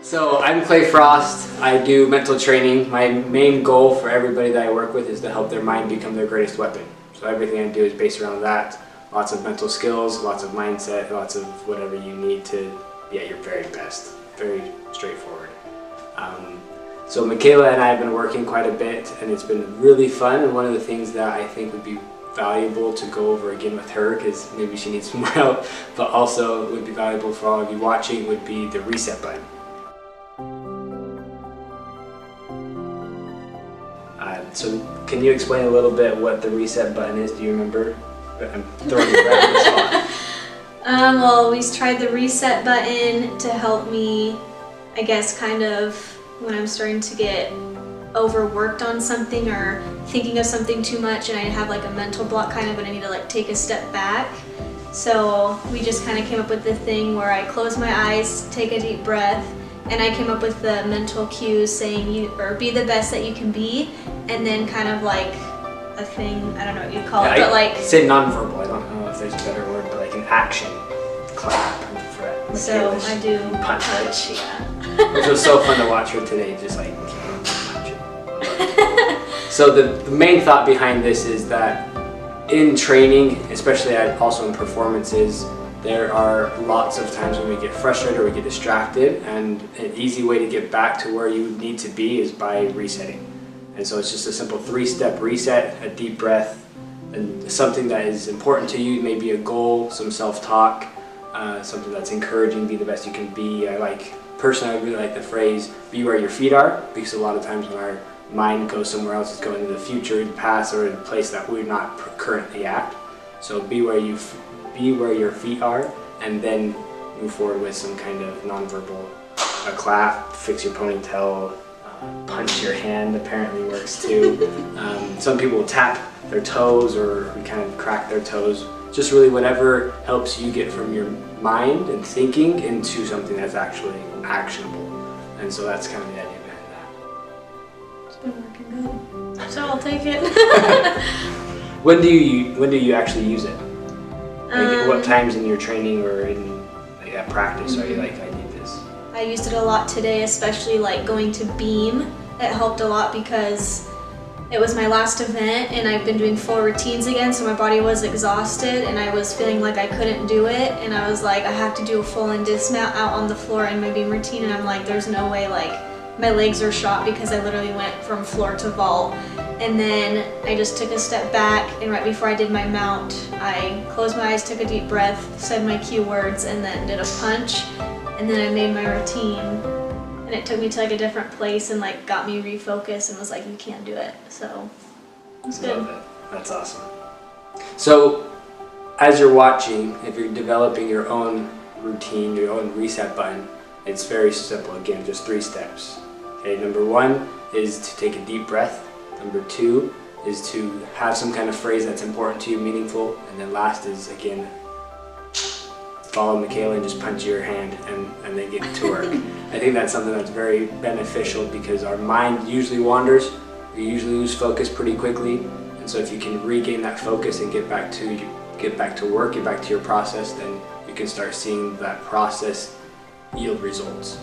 So I'm Clay Frost. I do mental training. My main goal for everybody that I work with is to help their mind become their greatest weapon. So everything I do is based around that. Lots of mental skills, lots of mindset, lots of whatever you need to be at your very best. Very straightforward. So Mykayla and I have been working quite a bit, and it's been really fun. And one of the things that I think would be valuable to go over again with her, because maybe she needs some more help, but also would be valuable for all of you watching, would be the reset button. So can you explain a little bit what the reset button is? Do you remember? I'm throwing you right on the spot. Well, we tried the reset button to help me, I guess, kind of when I'm starting to get overworked on something or thinking of something too much and I have like a mental block kind of and I need to like take a step back. So we just kind of came up with the thing where I close my eyes, take a deep breath, and I came up with the mental cues saying be the best that you can be, and then kind of like a thing, I don't know what you'd call it, but like... Say nonverbal, I don't know if there's a better word, but like an action, clap, and threat. So I do punch, yeah. Which was so fun to watch her today, just like punch it. So the main thought behind this is that in training, especially also in performances, there are lots of times when we get frustrated or we get distracted, and an easy way to get back to where you need to be is by resetting. And so it's just a simple 3-step reset, a deep breath, and something that is important to you, maybe a goal, some self-talk, something that's encouraging, be the best you can be. Personally, I really like the phrase, be where your feet are, because a lot of times when our mind goes somewhere else, it's going to the future, the past, or a place that we're not currently at. So be where your feet are, and then move forward with some kind of nonverbal, a clap, fix your ponytail, punch your hand apparently works too. Some people will tap their toes or kind of crack their toes. Just really whatever helps you get from your mind and thinking into something that's actually actionable. And so that's kind of the idea behind that. It's been working good, so I'll take it. When do you actually use it? Like, what times in your training or in at practice are you like, I need this? I used it a lot today, especially like going to beam. It helped a lot because it was my last event and I've been doing full routines again, so my body was exhausted and I was feeling like I couldn't do it, and I was like, I have to do a full and dismount out on the floor in my beam routine, and I'm like, there's no way, like my legs are shot because I literally went from floor to vault. And then I just took a step back, and right before I did my mount, I closed my eyes, took a deep breath, said my cue words, and then did a punch, and then I made my routine. And it took me to like a different place and like got me refocused and was like, you can't do it. So it was good. Love it. That's awesome. So as you're watching, if you're developing your own routine, your own reset button, it's very simple. Again, just 3 steps. Okay, number 1 is to take a deep breath. Number 2 is to have some kind of phrase that's important to you, meaningful. And then last is, again, follow Mykayla and just punch your hand and then get to work. I think that's something that's very beneficial because our mind usually wanders. We usually lose focus pretty quickly. And so if you can regain that focus and get back to work, get back to your process, then you can start seeing that process yield results.